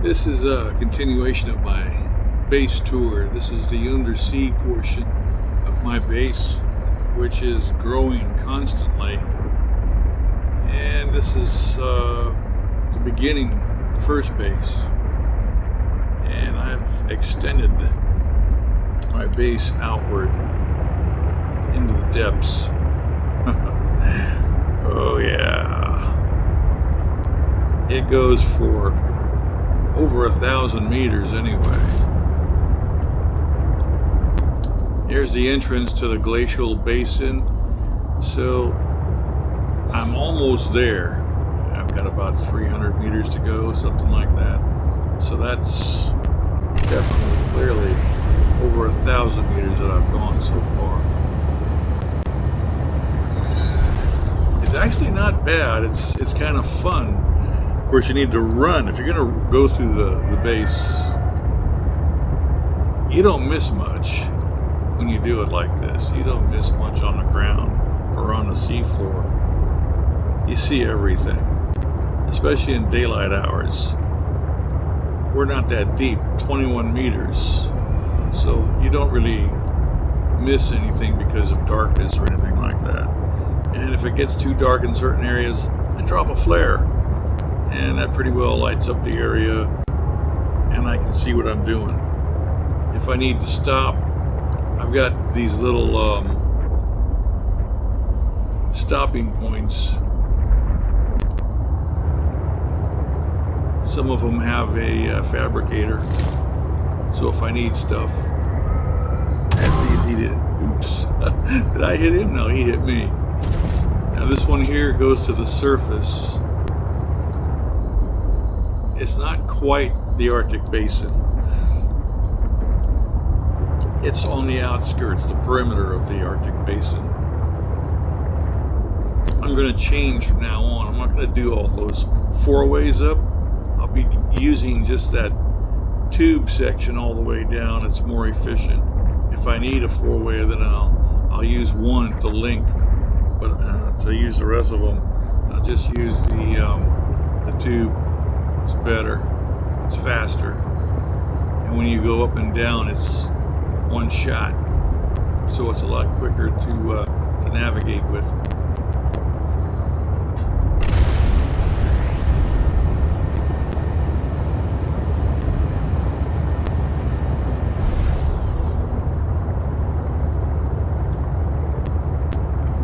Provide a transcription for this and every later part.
This is a continuation of my base tour. This is the undersea portion of my base, which is growing constantly. And this is the beginning, the first base. And I've extended my base outward into the depths. Oh yeah. It goes for over 1,000 meters anyway. Here's the entrance to the glacial basin. So I'm almost there. I've got about 300 meters to go, something like that. So that's definitely clearly over 1,000 meters that I've gone so far. It's actually not bad. It's kind of fun. Of course, you need to run. If you're going to go through the base, you don't miss much when you do it like this. You don't miss much on the ground or on the seafloor. You see everything, especially in daylight hours. We're not that deep, 21 meters, so you don't really miss anything because of darkness or anything like that. And if it gets too dark in certain areas, I drop a flare, and that pretty well lights up the area, and I can see what I'm doing. If I need to stop, I've got these little stopping points. Some of them have a fabricator, so if I need stuff, he did. Oops. Did I hit him? No, he hit me. Now this one here goes to the surface. It's not quite the Arctic Basin. It's on the outskirts, the perimeter of the Arctic Basin. I'm going to change from now on. I'm not going to do all those four ways up. I'll be using just that tube section all the way down. It's more efficient. If I need a four-way, then I'll use one to link, but to use the rest of them, I'll just use the tube. It's better. It's faster. And when you go up and down, it's one shot, so it's a lot quicker to navigate with.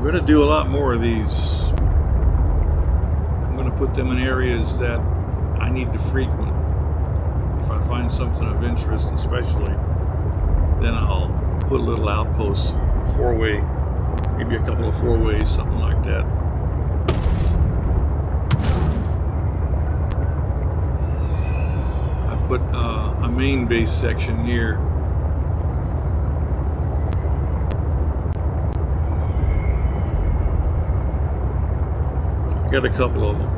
We're going to do a lot more of these. I'm going to put them in areas that I need to frequent. If I find something of interest, especially, then I'll put a little outpost, four-way, maybe a couple of four-ways, something like that. I put a main base section here. Got a couple of them.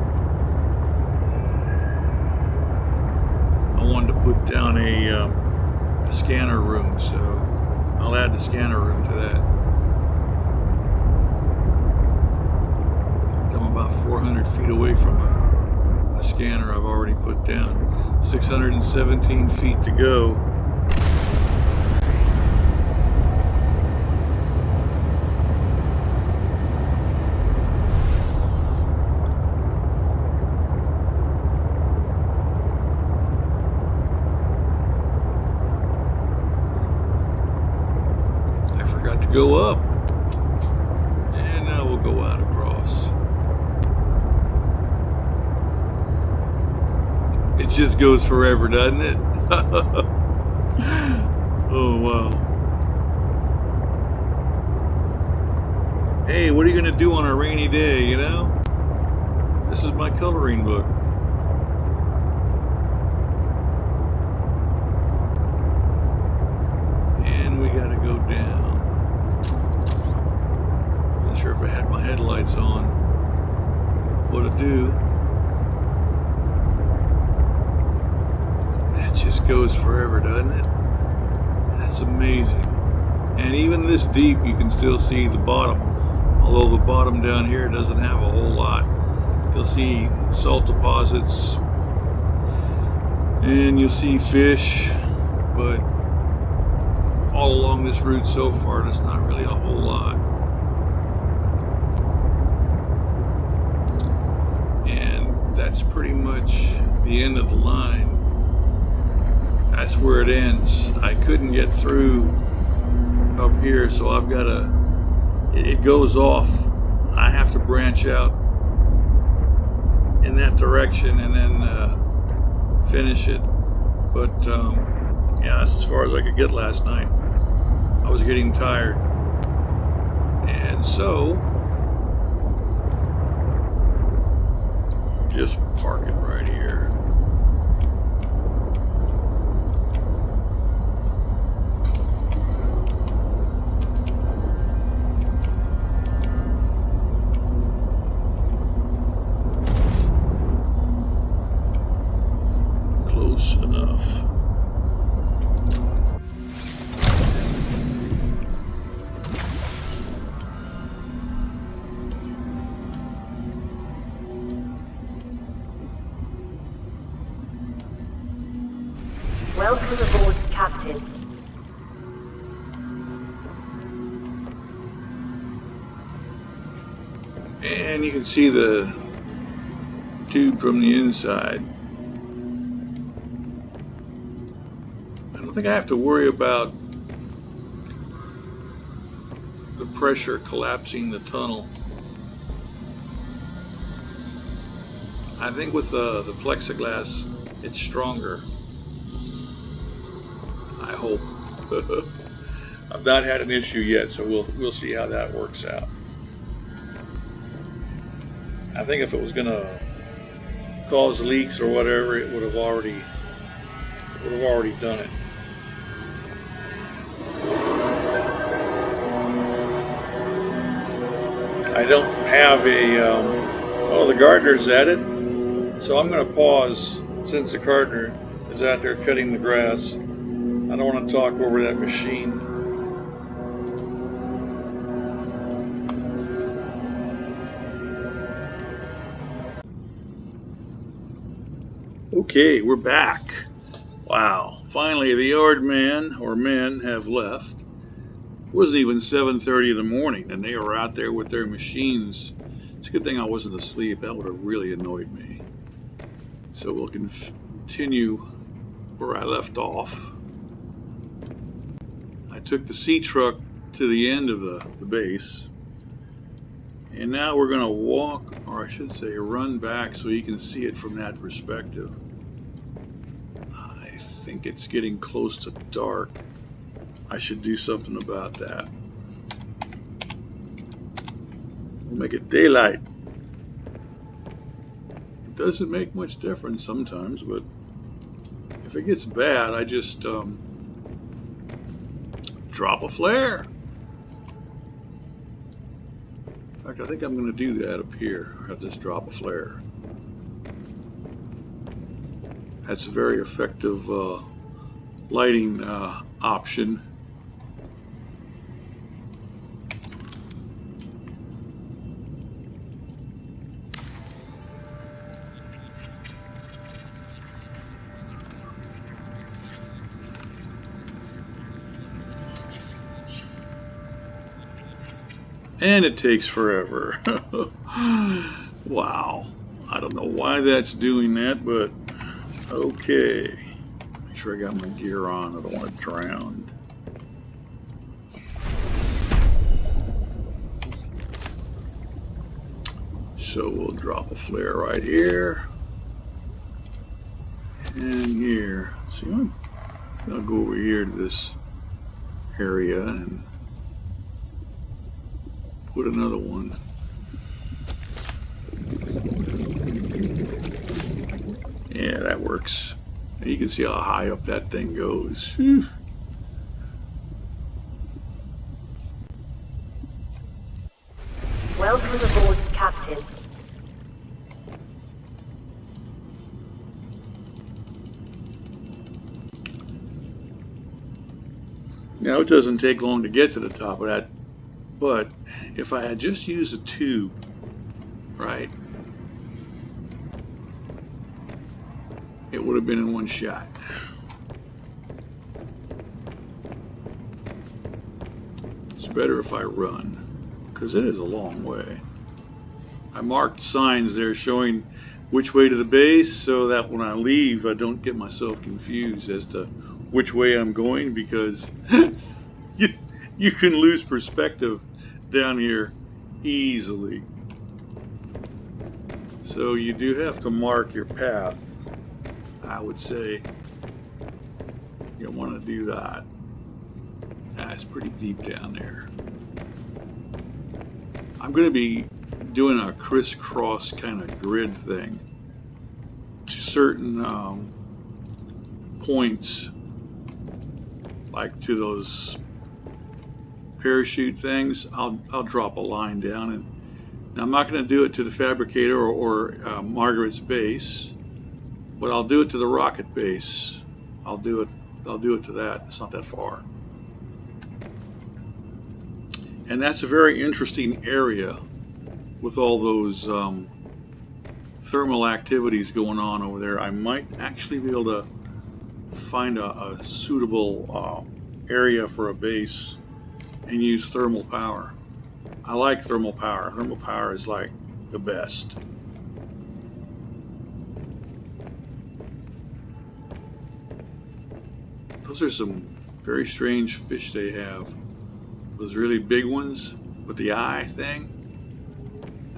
I wanted to put down a scanner room, so I'll add the scanner room to that. I'm about 400 feet away from a scanner I've already put down. 617 feet to go. Go up, and now we'll go out across. It just goes forever, doesn't it? Oh wow. Hey, what are you gonna do on a rainy day, you know? This is my coloring book. And we gotta go down. Sure if I had my headlights on, what to do. That just goes forever, doesn't it? That's amazing. And even this deep, you can still see the bottom, although the bottom down here doesn't have a whole lot. You'll see salt deposits and you'll see fish, but all along this route so far, there's not really a whole lot. And that's pretty much the end of the line. That's where it ends. I couldn't get through up here, so I've got to, it goes off. I have to branch out in that direction and then finish it. But yeah, that's as far as I could get last night. I was getting tired. And so, just park it right here. Close enough. Welcome aboard, Captain. And you can see the tube from the inside. I don't think I have to worry about the pressure collapsing the tunnel. I think with the plexiglass, it's stronger. I hope. I've not had an issue yet, so we'll see how that works out. I think if it was going to cause leaks or whatever, it would have already done it. I don't have a oh, the gardener's at it, so I'm going to pause since the gardener is out there cutting the grass. I don't want to talk over that machine. Okay, we're back. Wow, finally the yard man or men have left. It wasn't even 7:30 in the morning and they were out there with their machines. It's a good thing I wasn't asleep. That would have really annoyed me. So we'll continue where I left off. I took the sea truck to the end of the base. And now we're going to walk, or I should say run back so you can see it from that perspective. I think it's getting close to dark. I should do something about that. We'll make it daylight. It doesn't make much difference sometimes, but if it gets bad, I just drop a flare. In fact, I think I'm going to do that up here. Have this drop a flare. That's a very effective lighting option. And it takes forever. Wow. I don't know why that's doing that, but okay. Make sure I got my gear on. I don't want to drown. So we'll drop a flare right here. And here. See, I'll go over here to this area and put another one. Yeah, that works. And you can see how high up that thing goes. Whew. Welcome aboard, Captain. Now, it doesn't take long to get to the top of that, but if I had just used a tube, right, it would have been in one shot. It's better if I run, because it is a long way. I marked signs there showing which way to the base so that when I leave I don't get myself confused as to which way I'm going, because you can lose perspective down here easily. So you do have to mark your path. I would say you want to do that. That's pretty deep down there. I'm going to be doing a crisscross kind of grid thing to certain points, like to those parachute things. I'll drop a line down, and now I'm not going to do it to the fabricator or Margaret's base, but I'll do it to the rocket base. I'll do it to that. It's not that far, and that's a very interesting area with all those thermal activities going on over there. I might actually be able to find a suitable area for a base and use thermal power. I like thermal power. Thermal power is like the best. Those are some very strange fish they have. Those really big ones with the eye thing.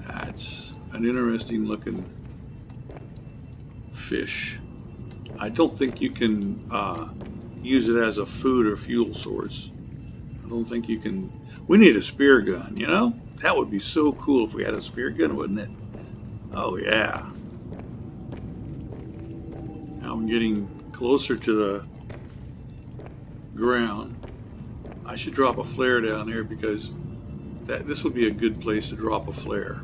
That's an interesting looking fish. I don't think you can use it as a food or fuel source. I don't think you can. We need a spear gun, you know? That would be so cool if we had a spear gun, wouldn't it? Oh yeah. Now I'm getting closer to the ground. I should drop a flare down there, because this would be a good place to drop a flare.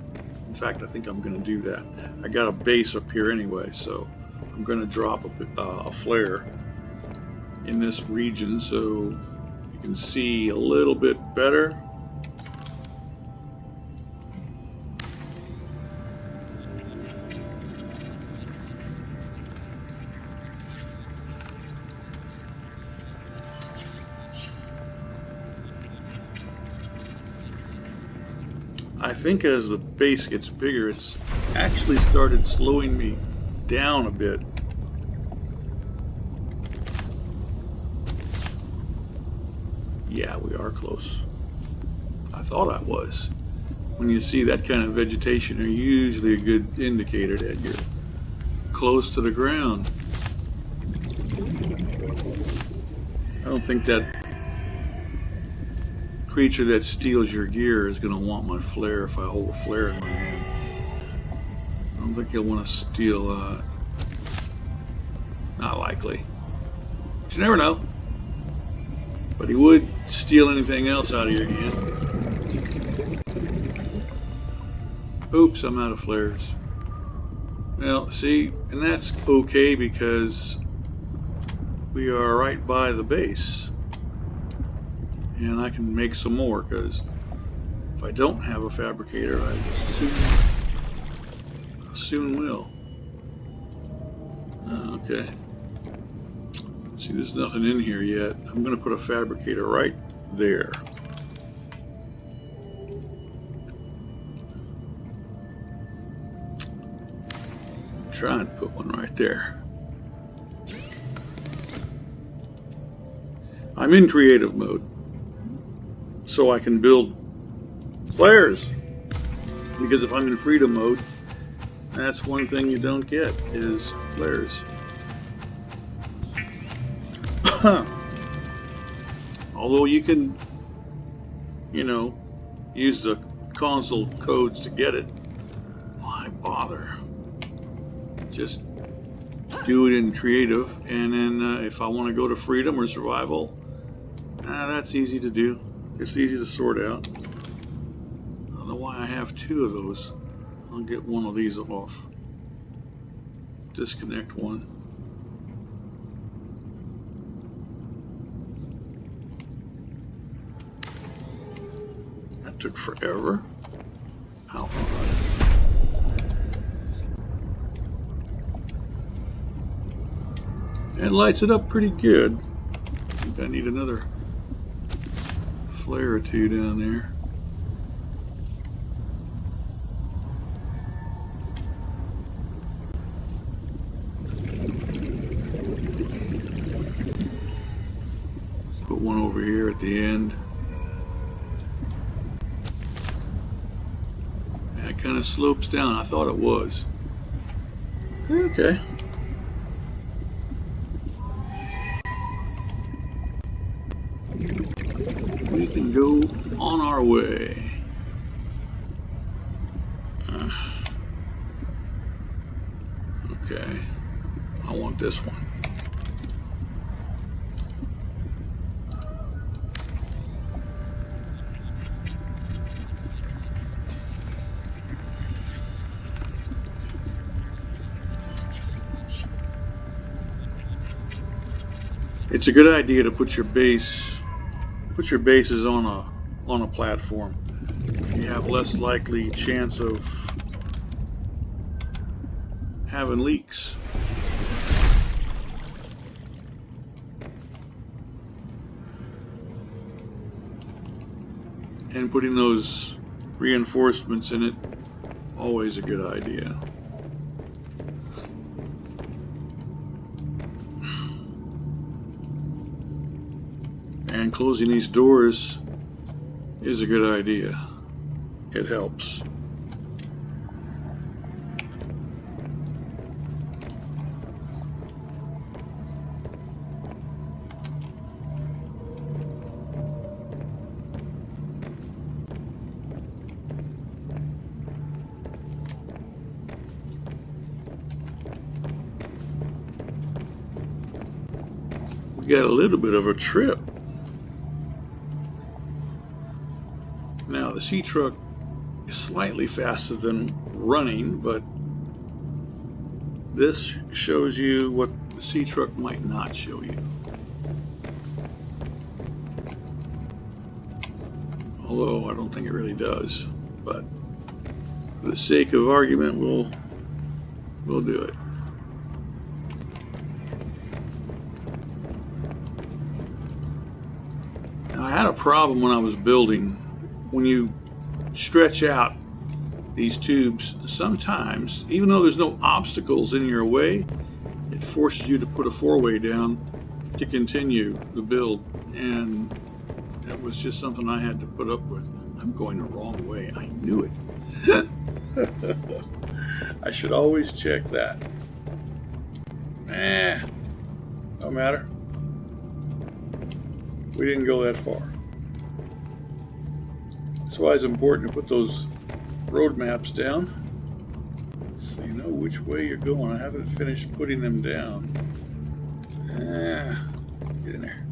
In fact, I think I'm going to do that. I got a base up here anyway, so I'm going to drop a flare in this region so you can see a little bit better. I think as the base gets bigger, it's actually started slowing me down a bit. Yeah, we are close. I thought I was. When you see that kind of vegetation, they're usually a good indicator that you're close to the ground. I don't think that creature that steals your gear is going to want my flare if I hold a flare in my hand. I don't think he'll want to steal, not likely. But you never know. But he would steal anything else out of your hand. Oops, I'm out of flares. Well, see, and that's okay because we are right by the base. And I can make some more, because if I don't have a fabricator, I soon will. Okay. See, there's nothing in here yet. I'm going to put a fabricator right there. I'm trying to put one right there. I'm in creative mode, so I can build flares, because if I'm in freedom mode, that's one thing you don't get is flares. Although you can, you know, use the console codes to get it, why bother? Just do it in creative, and then if I want to go to freedom or survival, that's easy to do. It's easy to sort out. I don't know why I have two of those. I'll get one of these off. Disconnect one. That took forever. How hard? It lights it up pretty good. I think I need another flare or two down there. Put one over here at the end. And it kind of slopes down. I thought it was. Okay. We can go on our way. Okay. I want this one. It's a good idea to put your bases on a platform. You have less likely chance of having leaks. And putting those reinforcements in it, always a good idea. And closing these doors is a good idea. It helps. We got a little bit of a trip. Now the sea truck is slightly faster than running, but this shows you what the sea truck might not show you. Although I don't think it really does, but for the sake of argument, we'll do it. Now I had a problem when I was building. When you stretch out these tubes, sometimes, even though there's no obstacles in your way, it forces you to put a four-way down to continue the build, and that was just something I had to put up with. I'm going the wrong way. I knew it. I should always check that. No matter. We didn't go that far. That's why it's important to put those road maps down so you know which way you're going. I haven't finished putting them down. Get in there.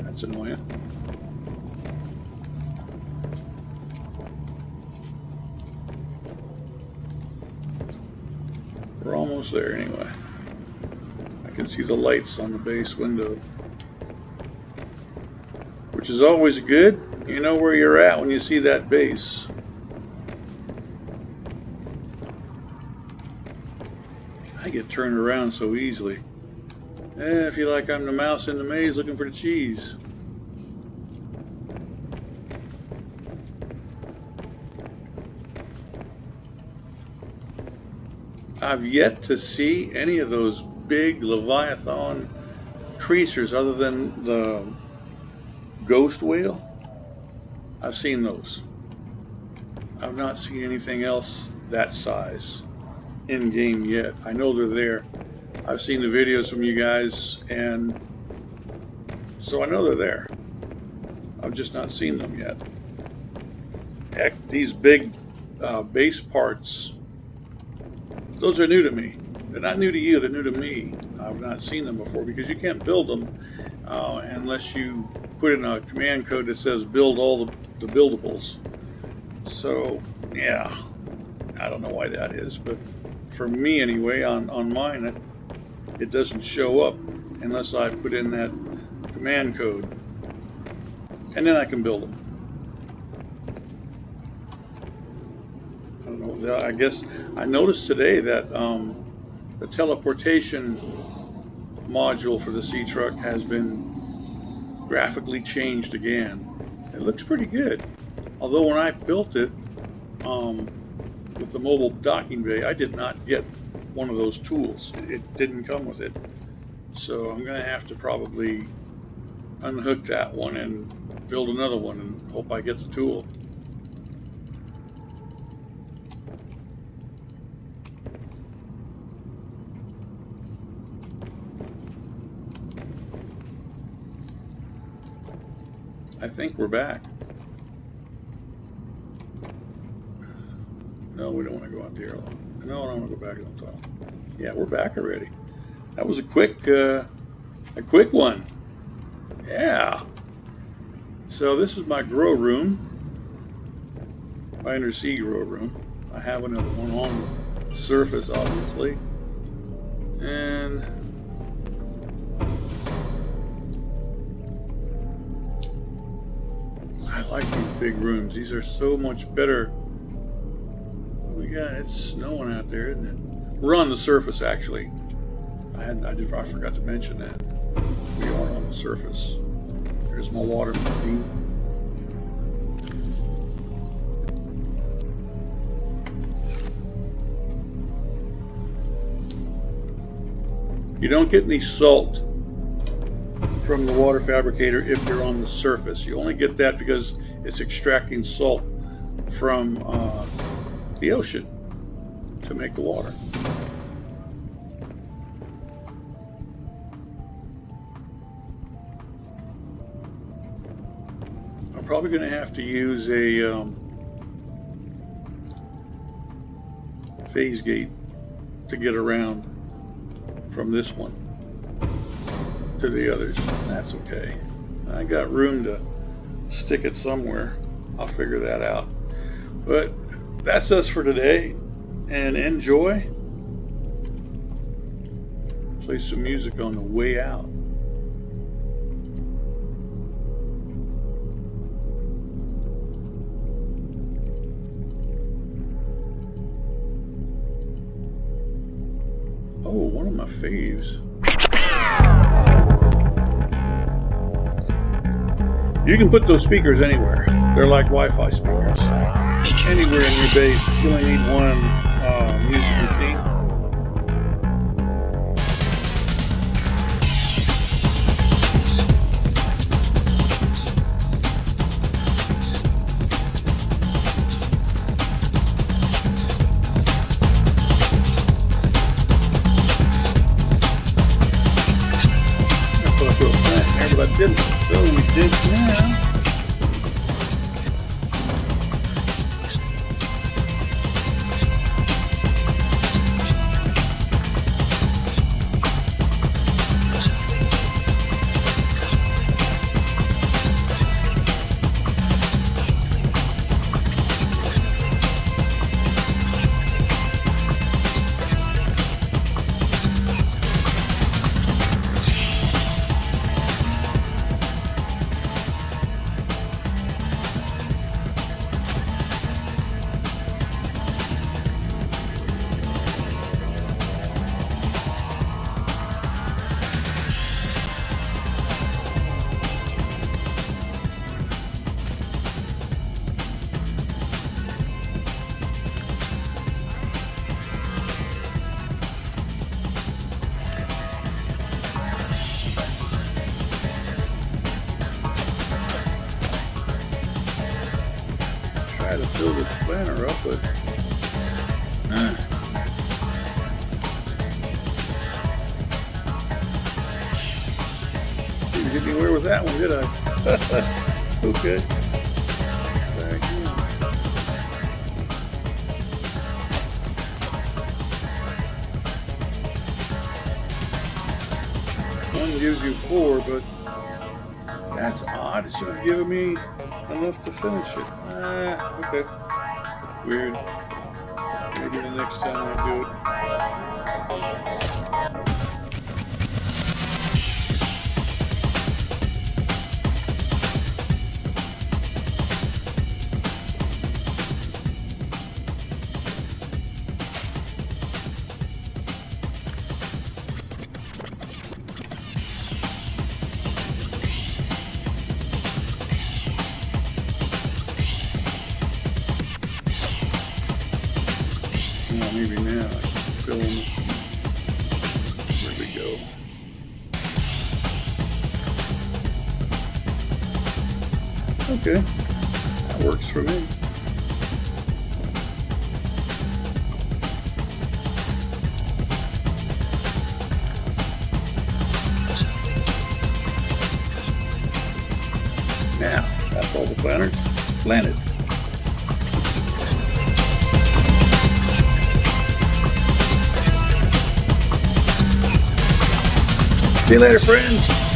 That's annoying. We're almost there anyway. I can see the lights on the base window, which is always good. You know where you're at when you see that base. I get turned around so easily. I feel like I'm the mouse in the maze looking for the cheese. I've yet to see any of those big Leviathan creatures other than the ghost whale. I've seen those. I've not seen anything else that size in game yet. I know they're there. I've seen the videos from you guys, and so I know they're there. I've just not seen them yet. Heck, these big base parts, those are new to me. They're not new to you, they're new to me. I've not seen them before because you can't build them unless you put in a command code that says build all the buildables. So yeah, I don't know why that is, but for me anyway, on mine it doesn't show up unless I put in that command code, and then I can build them. I don't know, I guess I noticed today that the teleportation module for the sea truck has been graphically changed again. It looks pretty good. Although when I built it with the mobile docking bay, I did not get one of those tools. It didn't come with it. So I'm going to have to probably unhook that one and build another one and hope I get the tool. I think we're back. No, we don't want to go out there alone. No, I don't want to go back on top. Yeah, we're back already. That was a quick one. Yeah. So this is my grow room, my undersea grow room. I have another one on the surface, obviously, and I like these big rooms. These are so much better. Oh my God, it's snowing out there, isn't it? We're on the surface, actually. I forgot to mention that. We are on the surface. There's my water machine. You don't get any salt from the water fabricator if you're on the surface. You only get that because it's extracting salt from the ocean to make the water. I'm probably going to have to use a phase gate to get around from this one to the others. That's okay. I got room to stick it somewhere. I'll figure that out. But that's us for today, and enjoy. Play some music on the way out. Oh, one of my faves. You can put those speakers anywhere. They're like Wi-Fi speakers. Anywhere in your base. You only need one music machine. That's what I feel like. But I didn't. So we did now. Try to fill this planter up, but didn't get anywhere with that one, did I? Okay. Back in. One gives you 4, but that's odd. It's not giving me enough to finish it. Okay. Weird. Maybe the next time I do it. Okay, that works for me. Now, that's all the planters planted. See you later, friends.